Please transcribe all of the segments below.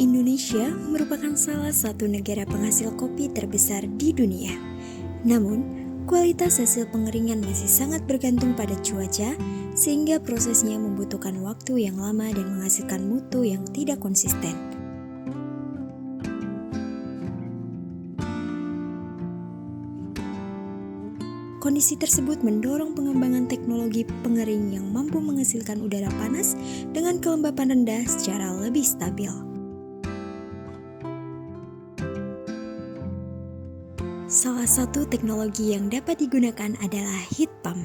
Indonesia merupakan salah satu negara penghasil kopi terbesar di dunia. Namun, kualitas hasil pengeringan masih sangat bergantung pada cuaca, sehingga prosesnya membutuhkan waktu yang lama dan menghasilkan mutu yang tidak konsisten. Kondisi tersebut mendorong pengembangan teknologi pengering yang mampu menghasilkan udara panas dengan kelembapan rendah secara lebih stabil. Salah satu teknologi yang dapat digunakan adalah heat pump.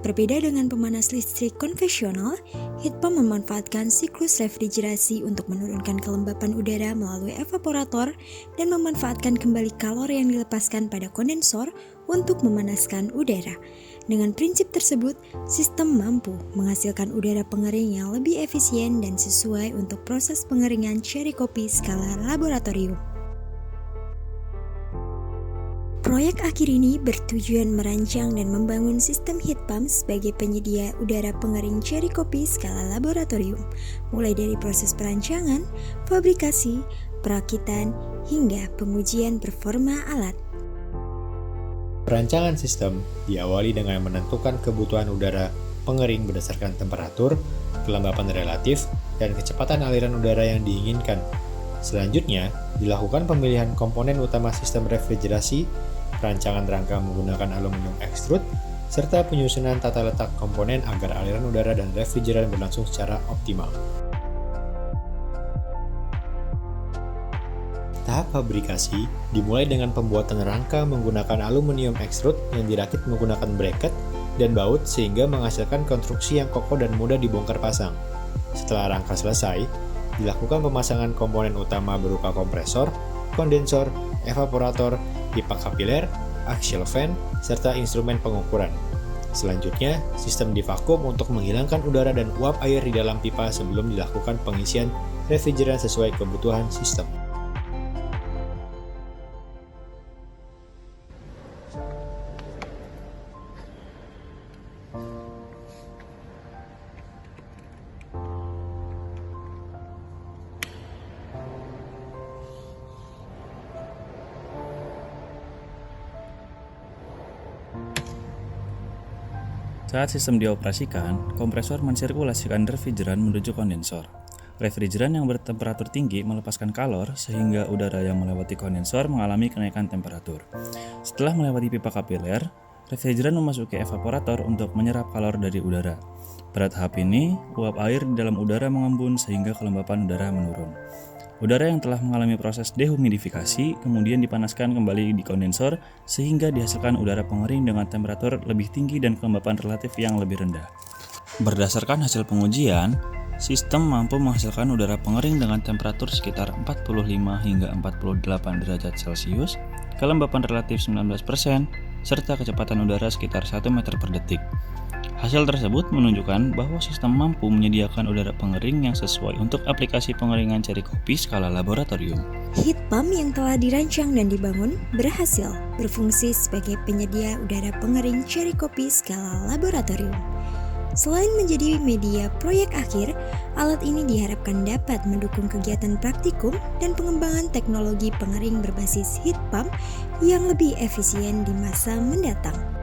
Berbeda dengan pemanas listrik konvensional, heat pump memanfaatkan siklus refrigerasi untuk menurunkan kelembapan udara melalui evaporator dan memanfaatkan kembali kalor yang dilepaskan pada kondensor untuk memanaskan udara. Dengan prinsip tersebut, sistem mampu menghasilkan udara pengering yang lebih efisien dan sesuai untuk proses pengeringan cherry kopi skala laboratorium. Proyek akhir ini bertujuan merancang dan membangun sistem heat pump sebagai penyedia udara pengering cherry kopi skala laboratorium, mulai dari proses perancangan, fabrikasi, perakitan, hingga pengujian performa alat. Perancangan sistem diawali dengan menentukan kebutuhan udara pengering berdasarkan temperatur, kelembapan relatif, dan kecepatan aliran udara yang diinginkan. Selanjutnya, dilakukan pemilihan komponen utama sistem refrigerasi, perancangan rangka menggunakan aluminium extrude, serta penyusunan tata letak komponen agar aliran udara dan refrigeran berlangsung secara optimal. Tahap fabrikasi dimulai dengan pembuatan rangka menggunakan aluminium extrude yang dirakit menggunakan bracket dan baut sehingga menghasilkan konstruksi yang kokoh dan mudah dibongkar pasang. Setelah rangka selesai, dilakukan pemasangan komponen utama berupa kompresor, kondensor, evaporator, pipa kapiler, axial fan, serta instrumen pengukuran. Selanjutnya, sistem divakum untuk menghilangkan udara dan uap air di dalam pipa sebelum dilakukan pengisian refrigeran sesuai kebutuhan sistem. Saat sistem dioperasikan, kompresor mensirkulasikan refrigeran menuju kondensor. Refrigeran yang bertemperatur tinggi melepaskan kalor sehingga udara yang melewati kondensor mengalami kenaikan temperatur. Setelah melewati pipa kapiler, refrigeran memasuki evaporator untuk menyerap kalor dari udara. Pada tahap ini, uap air di dalam udara mengembun sehingga kelembapan udara menurun. Udara yang telah mengalami proses dehumidifikasi kemudian dipanaskan kembali di kondensor sehingga dihasilkan udara pengering dengan temperatur lebih tinggi dan kelembapan relatif yang lebih rendah. Berdasarkan hasil pengujian, sistem mampu menghasilkan udara pengering dengan temperatur sekitar 45 hingga 48 derajat Celcius, kelembapan relatif 19%, serta kecepatan udara sekitar 1 meter per detik. Hasil tersebut menunjukkan bahwa sistem mampu menyediakan udara pengering yang sesuai untuk aplikasi pengeringan cherry kopi skala laboratorium. Heat pump yang telah dirancang dan dibangun berhasil berfungsi sebagai penyedia udara pengering cherry kopi skala laboratorium. Selain menjadi media proyek akhir, alat ini diharapkan dapat mendukung kegiatan praktikum dan pengembangan teknologi pengering berbasis heat pump yang lebih efisien di masa mendatang.